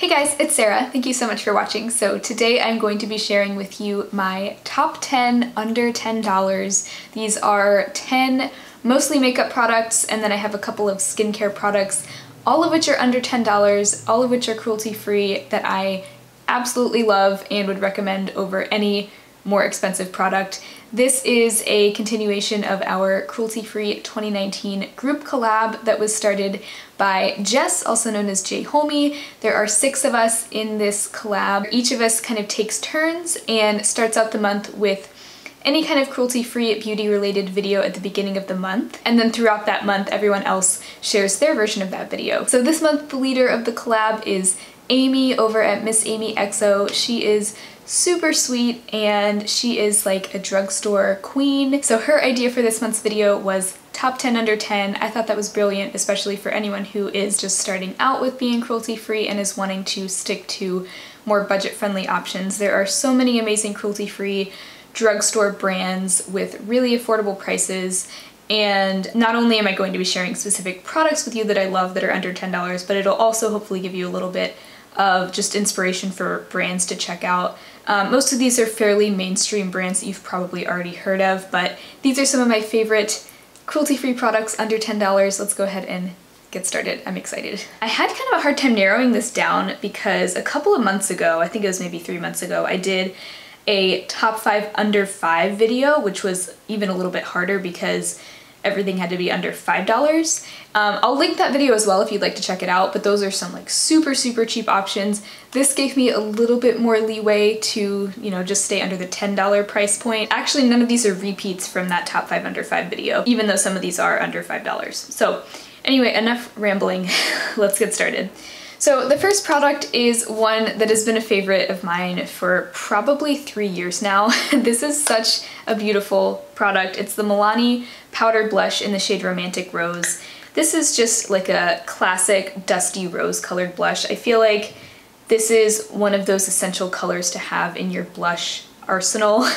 Hey guys, it's Sarah. Thank you so much for watching. So today I'm going to be sharing with you my top 10 under $10. These are 10 mostly makeup products, and then I have a couple of skincare products, all of which are under $10, all of which are cruelty-free, that I absolutely love and would recommend over any more expensive product. This is a continuation of our cruelty-free 2019 group collab that was started by Jess, also known as J Homie. There are 6 of us in this collab. Each of us kind of takes turns and starts out the month with any kind of cruelty-free beauty-related video at the beginning of the month, and then throughout that month everyone else shares their version of that video. So this month the leader of the collab is Amy over at MissAmyxo. She is super sweet and she is like a drugstore queen. So her idea for this month's video was top 10 under 10. I thought that was brilliant, especially for anyone who is just starting out with being cruelty-free and is wanting to stick to more budget-friendly options. There are so many amazing cruelty-free drugstore brands with really affordable prices, and not only am I going to be sharing specific products with you that I love that are under $10, but it'll also hopefully give you a little bit of just inspiration for brands to check out. Most of these are fairly mainstream brands that you've probably already heard of, but these are some of my favorite cruelty-free products under $10. Let's go ahead and get started. I'm excited. I had kind of a hard time narrowing this down because a couple of months ago, I think it was maybe 3 months ago, I did a top 5 under 5 video, which was even a little bit harder because everything had to be under $5. I'll link that video as well if you'd like to check it out, but those are some like super cheap options. This gave me a little bit more leeway to, you know, just stay under the $10 price point. Actually, none of these are repeats from that top 5 under 5 video, even though some of these are under $5. So anyway, enough rambling. Let's get started. So the first product is one that has been a favorite of mine for probably 3 years now. This is such a beautiful product. It's the Milani powder blush in the shade Romantic Rose. This is just like a classic dusty rose colored blush. I feel like this is one of those essential colors to have in your blush arsenal.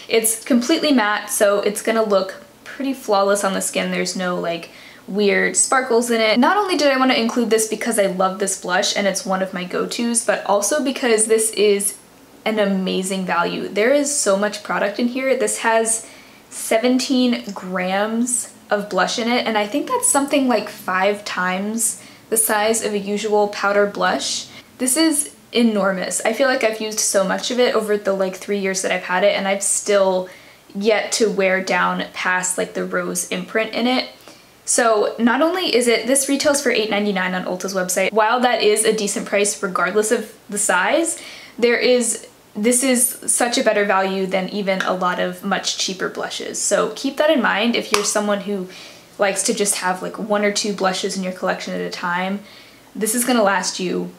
It's completely matte, so it's gonna look pretty flawless on the skin. There's no like weird sparkles in it. Not only did I want to include this because I love this blush and it's one of my go-tos, but also because this is an amazing value. There is so much product in here. This has 17 grams of blush in it, and I think that's something like 5 times the size of a usual powder blush. This is enormous. I feel like I've used so much of it over the like 3 years that I've had it, and I've still yet to wear down past like the rose imprint in it. So not only is it, this retails for $8.99 on Ulta's website. While that is a decent price regardless of the size, this is such a better value than even a lot of much cheaper blushes. So keep that in mind if you're someone who likes to just have like 1 or 2 blushes in your collection at a time. This is gonna last you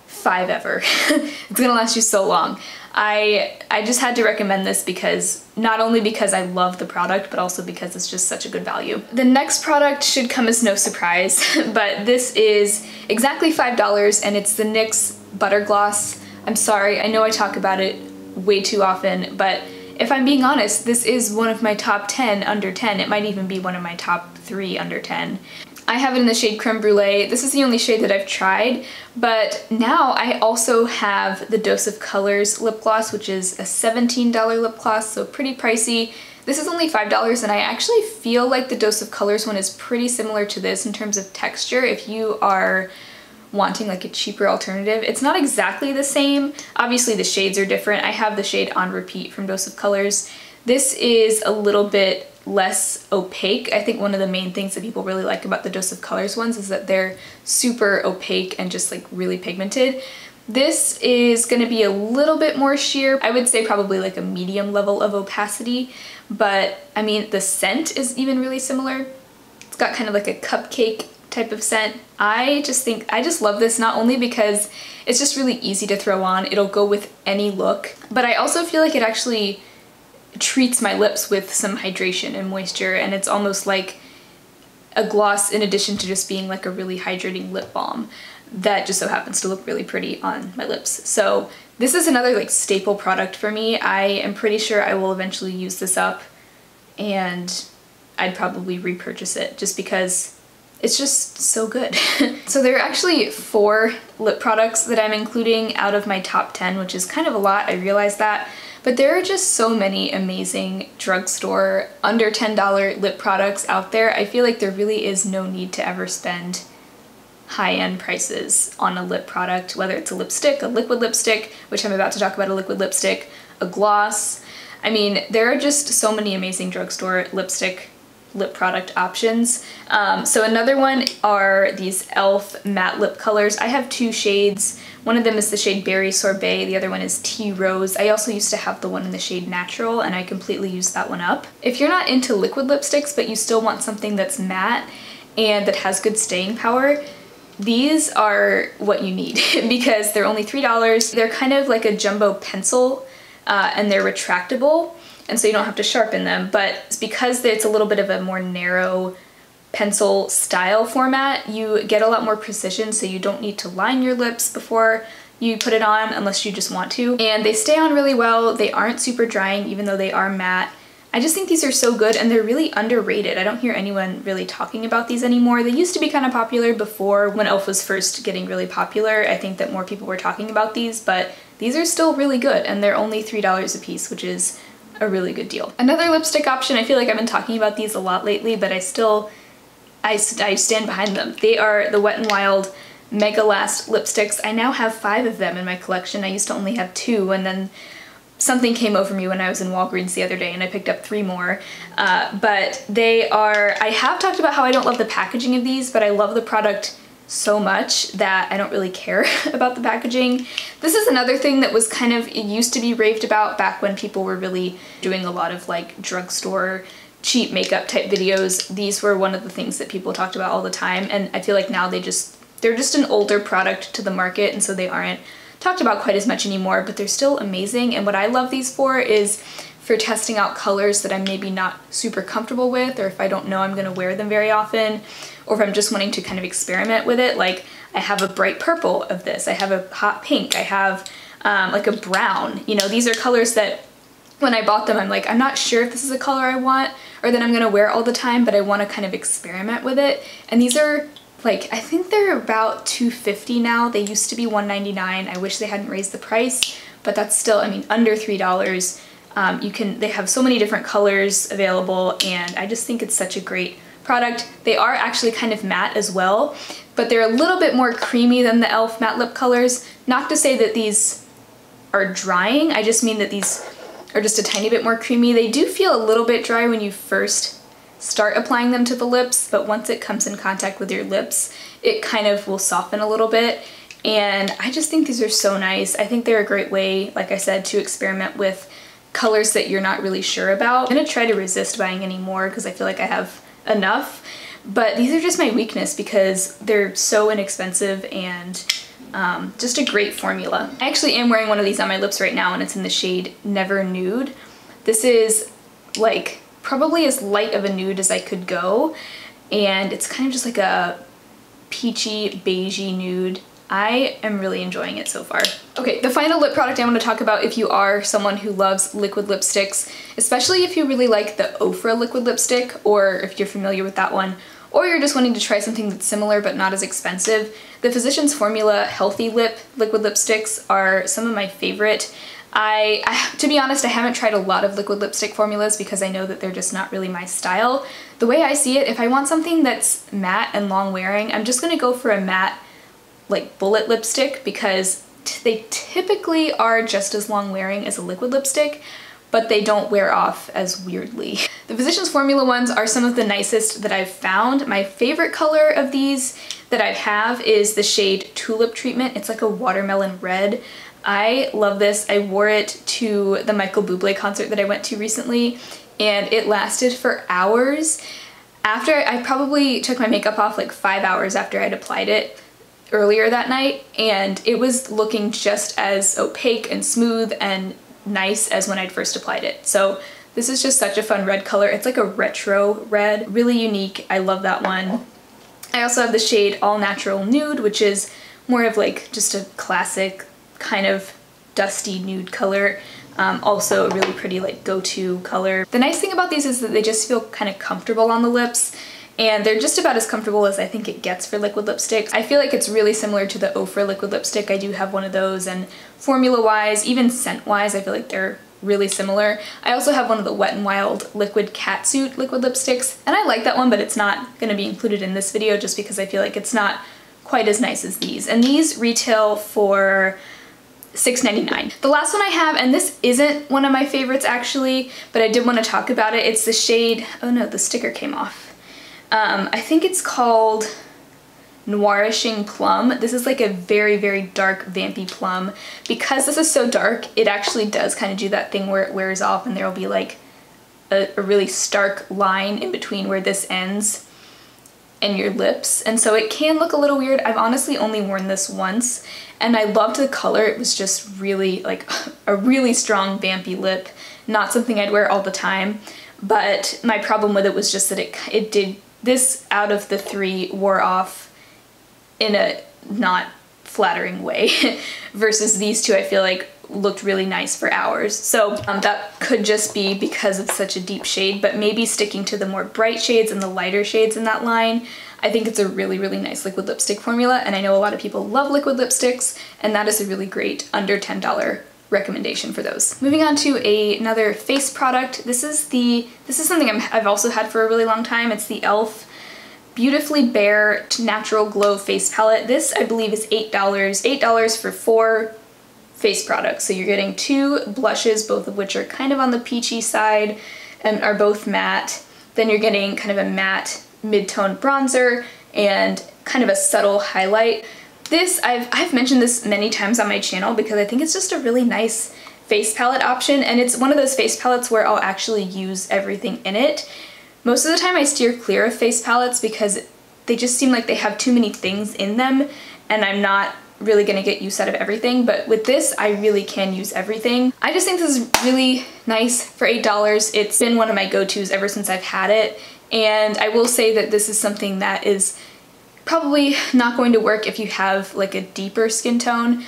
5 ever. It's gonna last you so long. I just had to recommend this because, not only because I love the product, but also because it's just such a good value. The next product should come as no surprise, but this is exactly $5 and it's the NYX Butter Gloss. I'm sorry, I know I talk about it way too often, but if I'm being honest, this is one of my top 10 under 10. It might even be one of my top 3 under 10. I have it in the shade Creme Brulee. This is the only shade that I've tried, but now I also have the Dose of Colors lip gloss, which is a $17 lip gloss, so pretty pricey. This is only $5, and I actually feel like the Dose of Colors one is pretty similar to this in terms of texture if you are wanting like a cheaper alternative. It's not exactly the same. Obviously the shades are different. I have the shade On Repeat from Dose of Colors. This is a little bit less opaque. I think one of the main things that people really like about the Dose of Colors ones is that they're super opaque and just like really pigmented. This is going to be a little bit more sheer. I would say probably like a medium level of opacity, but I mean the scent is even really similar. It's got kind of like a cupcake type of scent. I just love this, not only because it's just really easy to throw on, it'll go with any look, but I also feel like it actually treats my lips with some hydration and moisture, and it's almost like a gloss in addition to just being like a really hydrating lip balm that just so happens to look really pretty on my lips. So this is another like staple product for me. I am pretty sure I will eventually use this up, and I'd probably repurchase it just because it's just so good. So there are actually 4 lip products that I'm including out of my top 10, which is kind of a lot, I realize that. But there are just so many amazing drugstore under $10 lip products out there. I feel like there really is no need to ever spend high-end prices on a lip product, whether it's a lipstick, a liquid lipstick, which I'm about to talk about a liquid lipstick, a gloss. I mean, there are just so many amazing drugstore lip product options. So another one are these e.l.f. matte lip colors. I have 2 shades. One of them is the shade Berry Sorbet, the other one is Tea Rose. I also used to have the one in the shade Natural, and I completely used that one up. If you're not into liquid lipsticks, but you still want something that's matte and that has good staying power, these are what you need because they're only $3. They're kind of like a jumbo pencil, and they're retractable, and so you don't have to sharpen them, but because it's a little bit of a more narrow pencil style format, you get a lot more precision, so you don't need to line your lips before you put it on unless you just want to. And they stay on really well. They aren't super drying even though they are matte. I just think these are so good, and they're really underrated. I don't hear anyone really talking about these anymore. They used to be kind of popular before when e.l.f. was first getting really popular. I think that more people were talking about these, but these are still really good, and they're only $3 a piece, which is a really good deal. Another lipstick option, I feel like I've been talking about these a lot lately, but I stand behind them. They are the Wet n Wild Megalast lipsticks. I now have 5 of them in my collection. I used to only have 2, and then something came over me when I was in Walgreens the other day and I picked up 3 more. But they are, I have talked about how I don't love the packaging of these, but I love the product so much that I don't really care about the packaging. This is another thing that was kind of, it used to be raved about back when people were really doing a lot of like drugstore cheap makeup type videos. These were one of the things that people talked about all the time, and I feel like now they're just an older product to the market, and so they aren't talked about quite as much anymore, but they're still amazing. And what I love these for is for testing out colors that I'm maybe not super comfortable with, or if I don't know I'm gonna wear them very often, or if I'm just wanting to kind of experiment with it. Like I have a bright purple of this, I have a hot pink, I have like a brown. You know, these are colors that when I bought them, I'm like, I'm not sure if this is a color I want or that I'm gonna wear all the time, but I wanna kind of experiment with it. And these are like, I think they're about $2.50 now. They used to be $1.99. I wish they hadn't raised the price, but that's still, I mean, under $3. They have so many different colors available, and I just think it's such a great product. They are actually kind of matte as well, but they're a little bit more creamy than the e.l.f. matte lip colors. Not to say that these are drying, I just mean that these are just a tiny bit more creamy. They do feel a little bit dry when you first start applying them to the lips, but once it comes in contact with your lips, it kind of will soften a little bit. And I just think these are so nice. I think they're a great way, like I said, to experiment with colors that you're not really sure about. I'm gonna try to resist buying any more because I feel like I have enough, but these are just my weakness because they're so inexpensive and just a great formula. I actually am wearing one of these on my lips right now, and it's in the shade Never Nude. This is like probably as light of a nude as I could go, and it's kind of just like a peachy, beigey nude. I am really enjoying it so far. Okay, the final lip product I want to talk about if you are someone who loves liquid lipsticks, especially if you really like the Ofra liquid lipstick, or if you're familiar with that one, or you're just wanting to try something that's similar but not as expensive. The Physicians Formula Healthy Lip liquid lipsticks are some of my favorite. To be honest, I haven't tried a lot of liquid lipstick formulas because I know that they're just not really my style. The way I see it, if I want something that's matte and long wearing, I'm just gonna go for a matte like bullet lipstick because they typically are just as long wearing as a liquid lipstick, but they don't wear off as weirdly. The Physicians Formula ones are some of the nicest that I've found. My favorite color of these that I have is the shade Tulip Treatment. It's like a watermelon red. I love this. I wore it to the Michael Bublé concert that I went to recently, and it lasted for hours. After I probably took my makeup off like 5 hours after I'd applied it earlier that night, and it was looking just as opaque and smooth and nice as when I'd first applied it. So this is just such a fun red color. It's like a retro red, really unique. I love that one. I also have the shade All Natural Nude, which is more of like just a classic kind of dusty nude color. Also a really pretty like go-to color. The nice thing about these is that they just feel kind of comfortable on the lips, and they're just about as comfortable as I think it gets for liquid lipstick. I feel like it's really similar to the Ofra liquid lipstick. I do have one of those, and formula-wise, even scent-wise, I feel like they're really similar. I also have one of the Wet n Wild liquid catsuit liquid lipsticks, and I like that one, but it's not going to be included in this video just because I feel like it's not quite as nice as these. And these retail for $6.99. The last one I have, and this isn't one of my favorites actually, but I did want to talk about it. It's the shade, oh no, the sticker came off. I think it's called Nourishing Plum. This is like a very, very dark vampy plum. Because this is so dark, it actually does kind of do that thing where it wears off and there'll be like a really stark line in between where this ends and your lips. And so it can look a little weird. I've honestly only worn this once and I loved the color. It was just really like a really strong vampy lip. Not something I'd wear all the time. But my problem with it was just that it did, this out of the three wore off in a not flattering way versus these two I feel like looked really nice for hours. So that could just be because it's such a deep shade, but maybe sticking to the more bright shades and the lighter shades in that line, I think it's a really, really nice liquid lipstick formula, and I know a lot of people love liquid lipsticks, and that is a really great under $10 recommendation for those. Moving on to another face product. This is something I've also had for a really long time. It's the e.l.f. Beautifully Bare Natural Glow Face Palette. This, I believe, is $8. $8 for 4 face products. So you're getting 2 blushes, both of which are kind of on the peachy side and are both matte. Then you're getting kind of a matte mid-tone bronzer and kind of a subtle highlight. This, I've mentioned this many times on my channel because I think it's just a really nice face palette option, and it's one of those face palettes where I'll actually use everything in it. Most of the time I steer clear of face palettes because they just seem like they have too many things in them and I'm not really gonna get use out of everything, but with this I really can use everything. I just think this is really nice for $8. It's been one of my go-tos ever since I've had it, and I will say that this is something that is probably not going to work if you have like a deeper skin tone.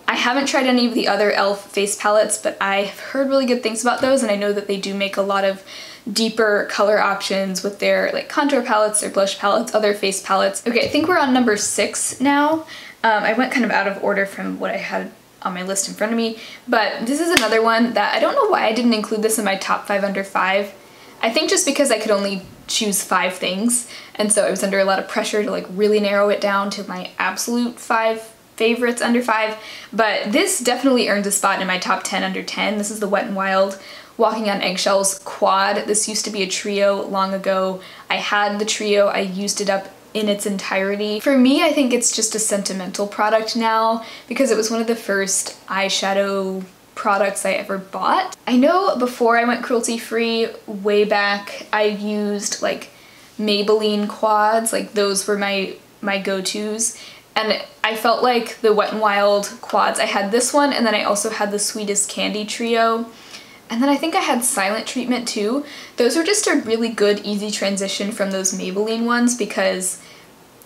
I haven't tried any of the other e.l.f. face palettes, but I've heard really good things about those, and I know that they do make a lot of deeper color options with their like contour palettes, their blush palettes, other face palettes. Okay, I think we're on number 6 now. I went kind of out of order from what I had on my list in front of me, but this is another one that I don't know why I didn't include this in my top 5 under 5. I think just because I could only choose 5 things, and so I was under a lot of pressure to like really narrow it down to my absolute 5 favorites under 5, but this definitely earns a spot in my top 10 under 10. This is the Wet n Wild Walking on Eggshells Quad. This used to be a trio long ago. I had the trio, I used it up in its entirety. For me, I think it's just a sentimental product now because it was one of the first eyeshadow products I ever bought. I know before I went cruelty-free way back, I used like Maybelline quads, like those were my go-tos. And I felt like the Wet n Wild quads, I had this one, and then I also had the Sweetest Candy trio. And then I think I had Silent Treatment too. Those were just a really good, easy transition from those Maybelline ones because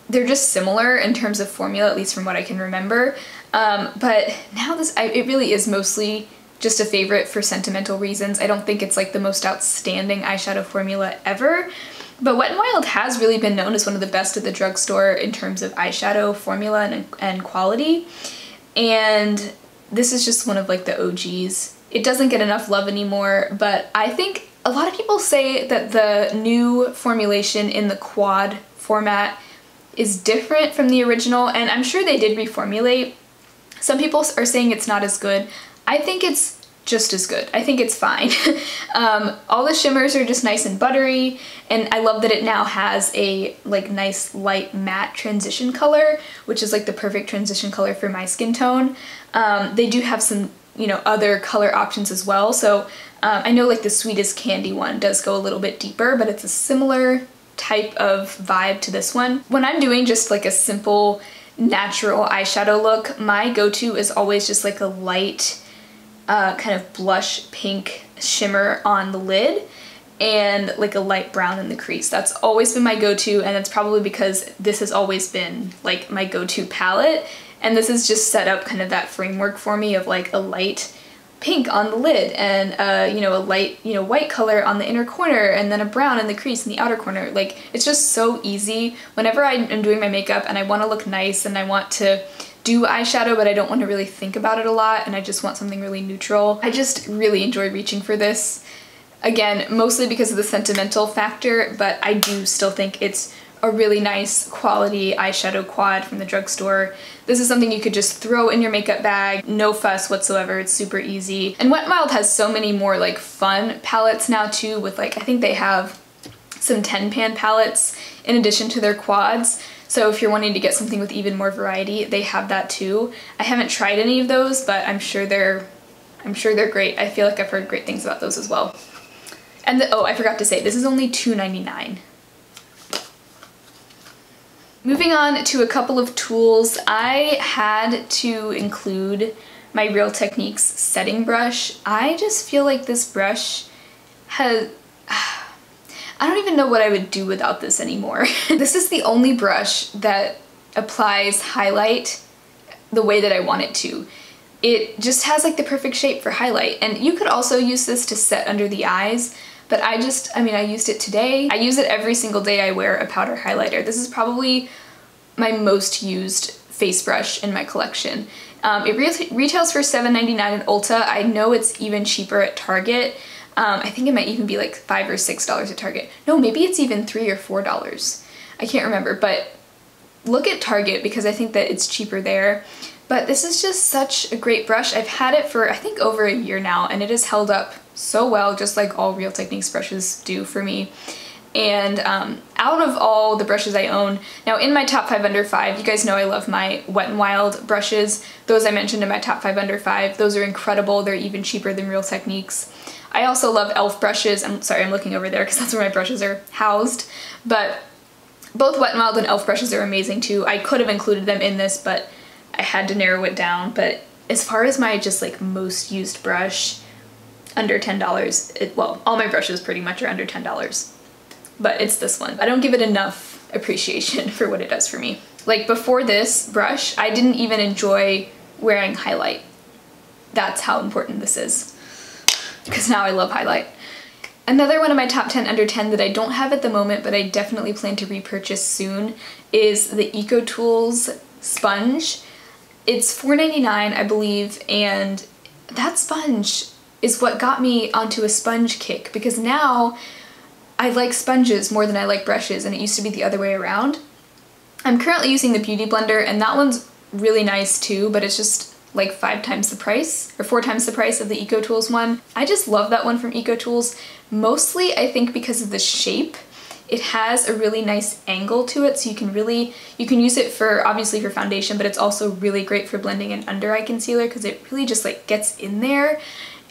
they're just similar in terms of formula, at least from what I can remember. But now it really is mostly just a favorite for sentimental reasons. I don't think it's like the most outstanding eyeshadow formula ever. But Wet n Wild has really been known as one of the best at the drugstore in terms of eyeshadow formula and quality. And this is just one of like the OGs. It doesn't get enough love anymore, but I think a lot of people say that the new formulation in the quad format is different from the original, and I'm sure they did reformulate. Some people are saying it's not as good. I think it's just as good. I think it's fine. All the shimmers are just nice and buttery, and I love that it now has a like nice light matte transition color, which is like the perfect transition color for my skin tone. They do have some, you know, other color options as well. So I know like the Sweetest Candy one does go a little bit deeper, but it's a similar type of vibe to this one. When I'm doing just like a simple natural eyeshadow look, my go-to is always just like a light kind of blush pink shimmer on the lid and like a light brown in the crease. That's always been my go-to, and it's probably because this has always been like my go-to palette, and this has just set up kind of that framework for me of like a light pink on the lid and you know, a light, you know, white color on the inner corner and then a brown in the crease in the outer corner. Like, it's just so easy. Whenever I am doing my makeup and I want to look nice and I want to do eyeshadow but I don't want to really think about it a lot and I just want something really neutral, I just really enjoy reaching for this. Again, mostly because of the sentimental factor, but I do still think it's a really nice quality eyeshadow quad from the drugstore. This is something you could just throw in your makeup bag, no fuss whatsoever, it's super easy. And Wet n Wild has so many more like fun palettes now too, with like, I think they have some 10 pan palettes in addition to their quads. So if you're wanting to get something with even more variety, they have that too. I haven't tried any of those, but I'm sure they're great. I feel like I've heard great things about those as well. And oh, I forgot to say, this is only $2.99. Moving on to a couple of tools, I had to include my Real Techniques setting brush. I just feel like this brush has... I don't even know what I would do without this anymore. This is the only brush that applies highlight the way that I want it to. It just has like the perfect shape for highlight, and you could also use this to set under the eyes, but I used it today. I use it every single day I wear a powder highlighter. This is probably my most used face brush in my collection. It retails for $7.99 at Ulta. I know it's even cheaper at Target. I think it might even be like $5 or $6 at Target. No, maybe it's even $3 or $4. I can't remember, but look at Target because I think that it's cheaper there. But this is just such a great brush. I've had it for I think over a year now and it has held up so well, just like all Real Techniques brushes do for me. And out of all the brushes I own, now in my top 5 under 5, you guys know I love my Wet n Wild brushes. Those I mentioned in my top 5 under 5, those are incredible. They're even cheaper than Real Techniques. I also love e.l.f. brushes. I'm sorry, I'm looking over there because that's where my brushes are housed. But both Wet n Wild and e.l.f. brushes are amazing too. I could have included them in this, but I had to narrow it down. But as far as my just like most used brush, under $10, well, all my brushes pretty much are under $10. But it's this one. I don't give it enough appreciation for what it does for me. Like before this brush, I didn't even enjoy wearing highlight. That's how important this is. Because now I love highlight. Another one of my top 10 under 10 that I don't have at the moment, but I definitely plan to repurchase soon, is the EcoTools sponge. It's $4.99, I believe, and that sponge is what got me onto a sponge kick, because now I like sponges more than I like brushes, and it used to be the other way around. I'm currently using the Beauty Blender, and that one's really nice too, but it's just like 5 times the price, or 4 times the price of the EcoTools one. I just love that one from EcoTools, mostly I think because of the shape. It has a really nice angle to it, so you can use it for, obviously for foundation, but it's also really great for blending an under eye concealer because it really just like gets in there.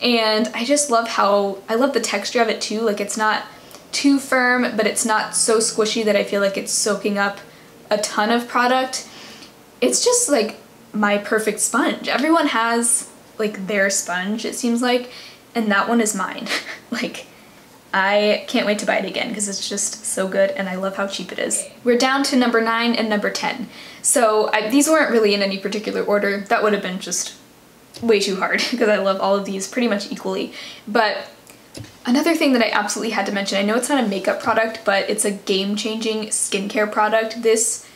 And I just love I love the texture of it too. Like it's not too firm, but it's not so squishy that I feel like it's soaking up a ton of product. It's just like my perfect sponge. Everyone has like their sponge, it seems like, and that one is mine. Like, I can't wait to buy it again because it's just so good and I love how cheap it is. We're down to number 9 and number 10. So these weren't really in any particular order. That would have been just way too hard because I love all of these pretty much equally. But another thing that I absolutely had to mention, I know it's not a makeup product, but it's a game-changing skincare product. This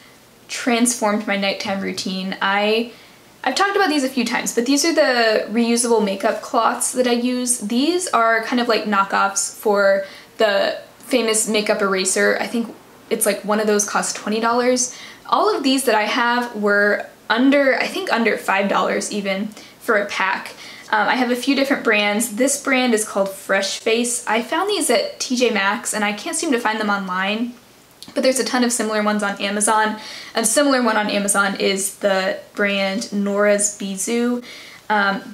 transformed my nighttime routine. I've talked about these a few times, but these are the reusable makeup cloths that I use. These are kind of like knockoffs for the famous makeup eraser. I think it's like one of those costs $20. All of these that I have were under, I think under $5 even for a pack. I have a few different brands. This brand is called Fresh Face. I found these at TJ Maxx and I can't seem to find them online, but there's a ton of similar ones on Amazon. A similar one on Amazon is the brand Nora's Bisou.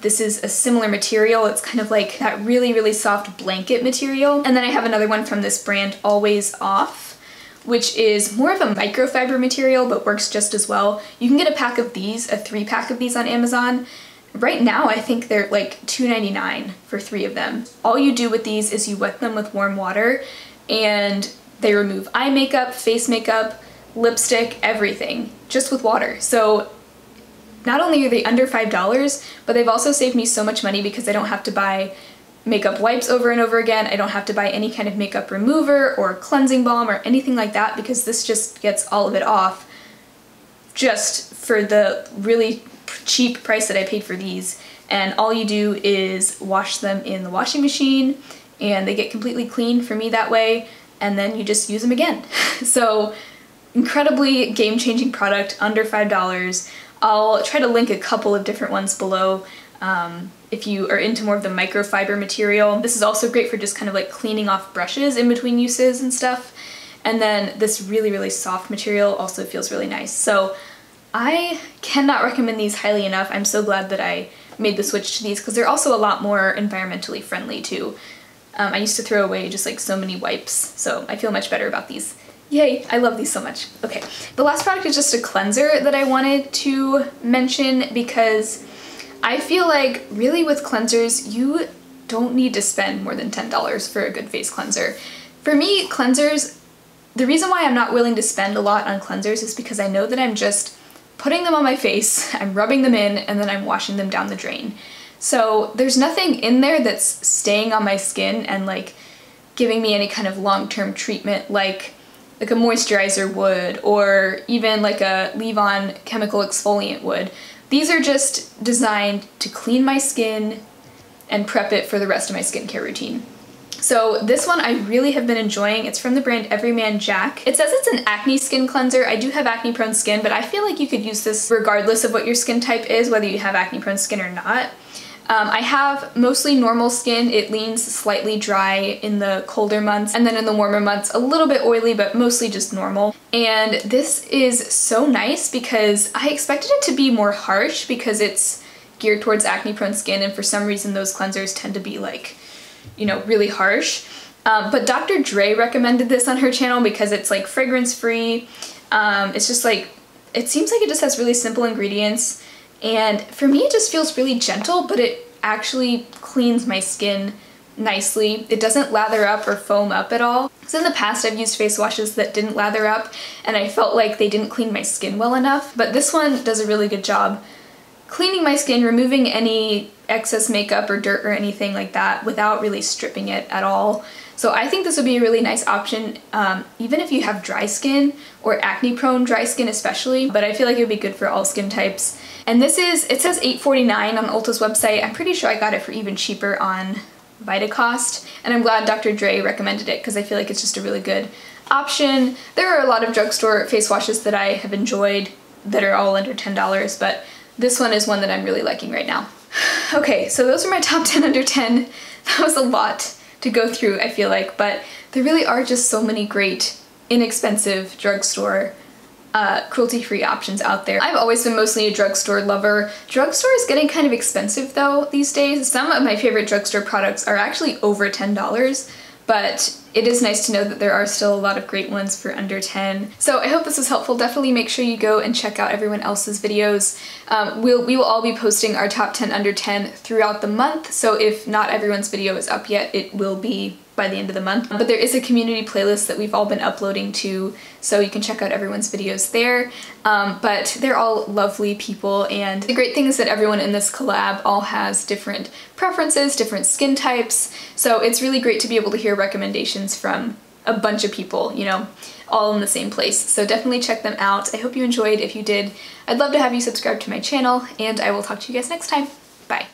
This is a similar material. It's kind of like that really, really soft blanket material. And then I have another one from this brand, Always Off, which is more of a microfiber material, but works just as well. You can get a pack of these, a 3-pack of these on Amazon. Right now, I think they're like $2.99 for 3 of them. All you do with these is you wet them with warm water and they remove eye makeup, face makeup, lipstick, everything, just with water. So not only are they under $5, but they've also saved me so much money because I don't have to buy makeup wipes over and over again. I don't have to buy any kind of makeup remover or cleansing balm or anything like that because this just gets all of it off just for the really cheap price that I paid for these. And all you do is wash them in the washing machine and they get completely clean for me that way, and then you just use them again. So incredibly game-changing product, under $5. I'll try to link a couple of different ones below if you are into more of the microfiber material. This is also great for just kind of like cleaning off brushes in between uses and stuff. And then this really, really soft material also feels really nice. So I cannot recommend these highly enough. I'm so glad that I made the switch to these because they're also a lot more environmentally friendly too. I used to throw away just like so many wipes, so I feel much better about these. Yay, I love these so much. Okay, the last product is just a cleanser that I wanted to mention because I feel like really with cleansers, you don't need to spend more than $10 for a good face cleanser. For me, cleansers, the reason why I'm not willing to spend a lot on cleansers is because I know that I'm just putting them on my face, I'm rubbing them in, and then I'm washing them down the drain. So there's nothing in there that's staying on my skin and like giving me any kind of long-term treatment like a moisturizer would, or even like a leave-on chemical exfoliant would. These are just designed to clean my skin and prep it for the rest of my skincare routine. So this one I really have been enjoying. It's from the brand Everyman Jack. It says it's an acne skin cleanser. I do have acne prone skin, but I feel like you could use this regardless of what your skin type is, whether you have acne prone skin or not. I have mostly normal skin. It leans slightly dry in the colder months, and then in the warmer months a little bit oily, but mostly just normal. And this is so nice because I expected it to be more harsh because it's geared towards acne prone skin, and for some reason those cleansers tend to be like, you know, really harsh. But Dr. Dre recommended this on her channel because it's like fragrance free. It's just like, it seems like it just has really simple ingredients. And for me, it just feels really gentle, but it actually cleans my skin nicely. It doesn't lather up or foam up at all. So in the past, I've used face washes that didn't lather up, and I felt like they didn't clean my skin well enough. But this one does a really good job cleaning my skin, removing any excess makeup or dirt or anything like that without really stripping it at all. So I think this would be a really nice option, even if you have dry skin or acne prone dry skin especially, but I feel like it would be good for all skin types. And this is, it says $8.49 on Ulta's website. I'm pretty sure I got it for even cheaper on Vitacost, and I'm glad Dr. Dre recommended it because I feel like it's just a really good option. There are a lot of drugstore face washes that I have enjoyed that are all under $10, but this one is one that I'm really liking right now. Okay, so those are my top 10 under 10. That was a lot to go through, I feel like, but there really are just so many great, inexpensive drugstore cruelty-free options out there. I've always been mostly a drugstore lover. Drugstore is getting kind of expensive though these days. Some of my favorite drugstore products are actually over $10, but it is nice to know that there are still a lot of great ones for under 10. So I hope this was helpful. Definitely make sure you go and check out everyone else's videos. We will all be posting our top 10 under 10 throughout the month, so if not everyone's video is up yet, it will be by the end of the month. But there is a community playlist that we've all been uploading to, so you can check out everyone's videos there. But they're all lovely people, and the great thing is that everyone in this collab all has different preferences, different skin types, so it's really great to be able to hear recommendations from a bunch of people, you know, all in the same place. So definitely check them out. I hope you enjoyed. If you did, I'd love to have you subscribe to my channel, and I will talk to you guys next time. Bye.